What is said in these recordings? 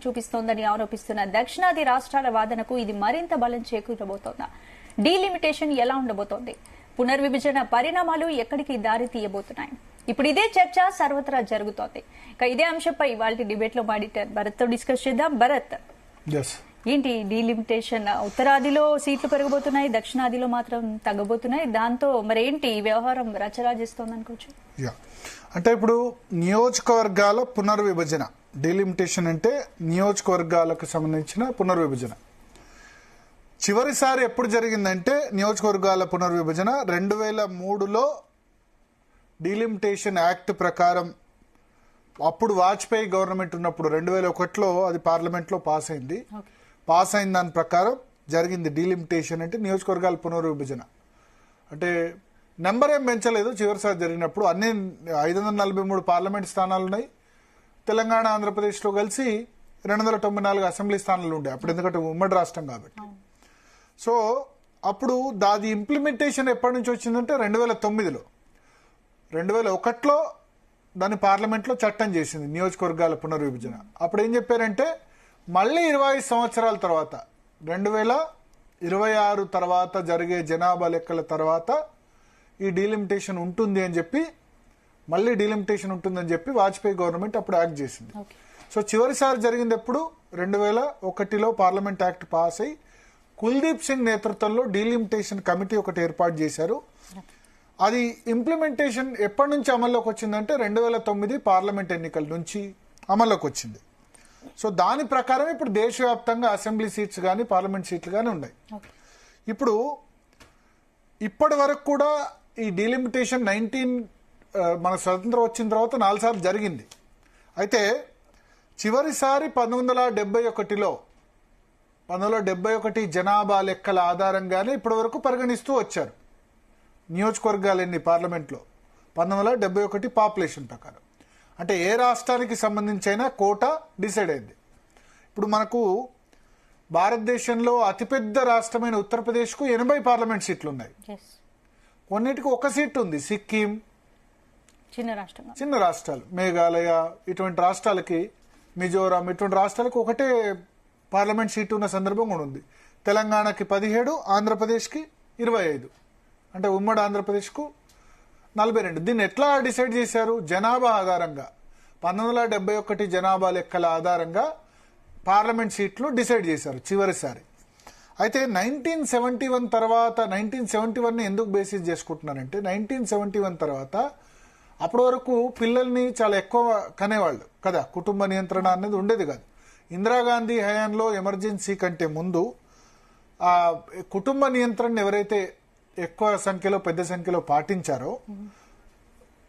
చూపిస్తోందని ఆరోపిస్తున్న దక్షిణాది రాష్ట్రాల వాదనకు ఇది మరింత బలం చేకూరబోతోందా? డీలిమిటేషన్ ఎలా ఉండబోతోంది? పునర్విభజన పరిణామాలు ఎక్కడికి దారి తీయబోతున్నాయి? ఇప్పుడు ఇదే చర్చ సర్వత్రా జరుగుతోంది. ఇక ఇదే అంశంపై ఇవాళ డిబేట్ లో మాడిటర్ భరత్ తో డిస్కస్ చేద్దాం. భరత్, ఏంటి డీలిమిటేషన్? ఉత్తరాదిలో సీట్లు పెరగబోతున్నాయి, దక్షిణాదిలో మాత్రం తగ్గబోతున్నాయి. దాంతో మరేంటి ఈ వ్యవహారం రచరాజిస్తోంది అనుకోవచ్చు? అంటే ఇప్పుడు నియోజకవర్గాల పునర్విభజన, డీలిమిటేషన్ అంటే నియోజకవర్గాలకు సంబంధించిన పునర్విభజన. చివరిసారి ఎప్పుడు జరిగిందంటే నియోజకవర్గాల పునర్విభజన 2003లో డీలిమిటేషన్ యాక్ట్ ప్రకారం. అప్పుడు వాజ్పేయి గవర్నమెంట్ ఉన్నప్పుడు 2001లో అది పార్లమెంట్లో పాస్ అయింది. పాస్ అయిన దాని ప్రకారం జరిగింది డీలిమిటేషన్. అంటే నియోజకవర్గాల పునర్విభజన అంటే నెంబర్ ఏం పెంచలేదు. చివరిసారి జరిగినప్పుడు అన్ని 543 పార్లమెంట్ స్థానాలు ఉన్నాయి. తెలంగాణ ఆంధ్రప్రదేశ్లో కలిసి 294 అసెంబ్లీ స్థానాలు ఉండే అప్పుడు, ఎందుకంటే ఉమ్మడి రాష్ట్రం కాబట్టి. సో అప్పుడు దాది ఇంప్లిమెంటేషన్ ఎప్పటి నుంచి వచ్చిందంటే 2009లో. 2001లో దాన్ని పార్లమెంట్లో చట్టం చేసింది నియోజకవర్గాల పునర్విభజన. అప్పుడు ఏం చెప్పారంటే మళ్ళీ 25 సంవత్సరాల తర్వాత 2026 తర్వాత జరిగే జనాభా లెక్కల తర్వాత ఈ డీలిమిటేషన్ ఉంటుంది అని చెప్పి, మళ్ళీ డీలిమిటేషన్ ఉంటుందని చెప్పి వాజ్పేయి గవర్నమెంట్ అప్పుడు యాక్ట్ చేసింది. సో చివరిసారి జరిగింది ఎప్పుడు 2001లో పార్లమెంట్ యాక్ట్ పాస్ అయి కుల్దీప్ సింగ్ నేతృత్వంలో డీలిమిటేషన్ కమిటీ ఒకటి ఏర్పాటు చేశారు. అది ఇంప్లిమెంటేషన్ ఎప్పటి నుంచి అమల్లోకి వచ్చిందంటే 2009 పార్లమెంట్ ఎన్నికల నుంచి అమల్లోకి వచ్చింది. సో దాని ప్రకారం ఇప్పుడు దేశవ్యాప్తంగా అసెంబ్లీ సీట్స్ కానీ పార్లమెంట్ సీట్లు కానీ ఉన్నాయి. ఇప్పుడు ఇప్పటి వరకు కూడా ఈ డీలిమిటేషన్ మన స్వతంత్రం వచ్చిన తర్వాత 4 సార్లు జరిగింది. అయితే చివరిసారి 1971 జనాభా లెక్కల ఆధారంగానే ఇప్పటి వరకు పరిగణిస్తూ వచ్చారు. నియోజకవర్గాలన్నీ పార్లమెంట్లో 1971 పాపులేషన్ ప్రకారం. అంటే ఏ రాష్ట్రానికి సంబంధించైనా కోటా డిసైడ్ అయింది. ఇప్పుడు మనకు భారతదేశంలో అతిపెద్ద రాష్ట్రమైన ఉత్తరప్రదేశ్కు 80 పార్లమెంట్ సీట్లు ఉన్నాయి. కొన్నిటికి 1 సీట్ ఉంది. సిక్కిం చిన్న రాష్ట్రాలు, మేఘాలయ ఇటువంటి రాష్ట్రాలకి, మిజోరాం ఇటువంటి రాష్ట్రాలకు 1 పార్లమెంట్ సీటు ఉన్న సందర్భం కూడా ఉంది. తెలంగాణకి 17, ఆంధ్రప్రదేశ్కి 25, అంటే ఉమ్మడి ఆంధ్రప్రదేశ్కు 42. దీన్ని ఎట్లా డిసైడ్ చేశారు? జనాభా ఆధారంగా 1971 జనాభా లెక్కల ఆధారంగా పార్లమెంట్ సీట్లు డిసైడ్ చేశారు చివరిసారి. అయితే 1971 తర్వాత 1971ని ఎందుకు బేసిస్ చేసుకుంటున్నారంటే 1971 తర్వాత అప్పటి వరకు పిల్లల్ని చాలా ఎక్కువ కనేవాళ్ళు కదా, కుటుంబ నియంత్రణ అనేది ఉండేది కాదు. ఇందిరాగాంధీ హయాంలో ఎమర్జెన్సీ కంటే ముందు ఆ కుటుంబ నియంత్రణ ఎవరైతే ఎక్కువ సంఖ్యలో పెద్ద సంఖ్యలో పాటించారో,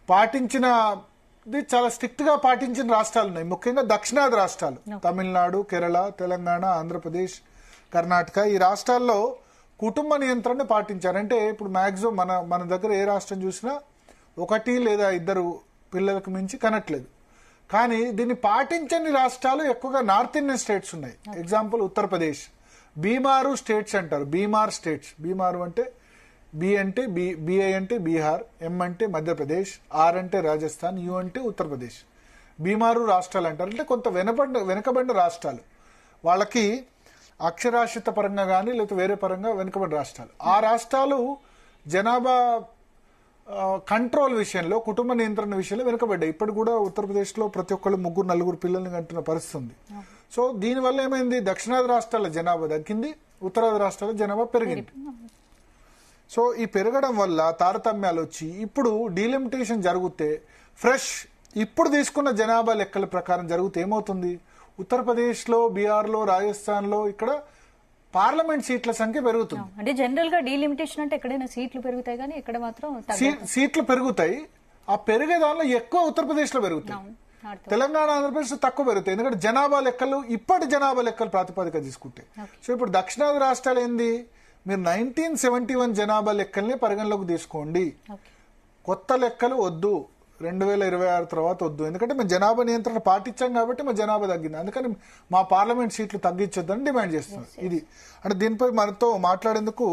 పాటించినది చాలా స్ట్రిక్ట్ గా పాటించిన రాష్ట్రాలు ఉన్నాయి. ముఖ్యంగా దక్షిణాది రాష్ట్రాలు, తమిళనాడు, కేరళ, తెలంగాణ, ఆంధ్రప్రదేశ్, కర్ణాటక, ఈ రాష్ట్రాల్లో కుటుంబ నియంత్రణ పాటించారంటే ఇప్పుడు మాక్సిమం మన దగ్గర ఏ రాష్ట్రం చూసినా 1 లేదా 2 పిల్లలకు మించి కనట్లేదు. కానీ దీన్ని పాటించని రాష్ట్రాలు ఎక్కువగా నార్త్ ఇండియన్ స్టేట్స్ ఉన్నాయి. ఎగ్జాంపుల్ ఉత్తరప్రదేశ్, బీమారు స్టేట్స్ అంటారు. బీమార్ స్టేట్స్, బీమారు అంటే బిఐ అంటే బీహార్, ఎం అంటే మధ్యప్రదేశ్, ఆర్ అంటే రాజస్థాన్, యు అంటే ఉత్తరప్రదేశ్. బీమారు రాష్ట్రాలు అంటారు. అంటే కొంత వెనుకబడిన రాష్ట్రాలు, వాళ్ళకి అక్షరాస్యత పరంగా కానీ లేకపోతే వేరే పరంగా వెనుకబడిన రాష్ట్రాలు. ఆ రాష్ట్రాలు జనాభా కంట్రోల్ విషయంలో, కుటుంబ నియంత్రణ విషయంలో వెనుకబడ్డాయి. ఇప్పుడు కూడా ఉత్తరప్రదేశ్లో ప్రతి ఒక్కళ్ళు 3-4 పిల్లల్ని కంటున్న పరిస్థితి ఉంది. సో దీనివల్ల ఏమైంది? దక్షిణాది రాష్ట్రాల జనాభా తగ్గింది, ఉత్తరాది రాష్ట్రాల జనాభా పెరిగింది. సో ఈ పెరగడం వల్ల తారతమ్యాలు వచ్చి ఇప్పుడు డీలిమిటేషన్ జరిగితే ఫ్రెష్ ఇప్పుడు తీసుకున్న జనాభా లెక్కల ప్రకారం జరిగితే ఏమవుతుంది? ఉత్తరప్రదేశ్లో, బీహార్లో, రాజస్థాన్లో ఇక్కడ పార్లమెంట్ సీట్ల సంఖ్య పెరుగుతుంది. అంటే జనరల్ గా డీలిమిటేషన్ అంటే ఎక్కడైనా సీట్లు పెరుగుతాయి, కానీ ఇక్కడ మాత్రం సీట్లు పెరుగుతాయి. ఆ పెరిగే దానిలో ఎక్కువ ఉత్తరప్రదేశ్ లో పెరుగుతాయి. తెలంగాణ, ఆంధ్రప్రదేశ్ తక్కువ పెరుగుతాయి. ఎందుకంటే జనాభా లెక్కలు ఇప్పటి జనాభా లెక్కలు ప్రాతిపదిక తీసుకుంటే. సో ఇప్పుడు దక్షిణాది రాష్ట్రాలు ఏంది? మీరు 1971 జనాభా లెక్కల్ని పరిగణలోకి తీసుకోండి. కొత్త లెక్కలు వద్దు, 2026 తర్వాత వద్దు. ఎందుకంటే మేము జనాభా నియంత్రణ పాటించాం కాబట్టి మా జనాభా తగ్గింది, అందుకని మా పార్లమెంట్ సీట్లు తగ్గించొద్దని డిమాండ్ చేస్తున్నారు. ఇది అంటే దీనిపై మనతో మాట్లాడేందుకు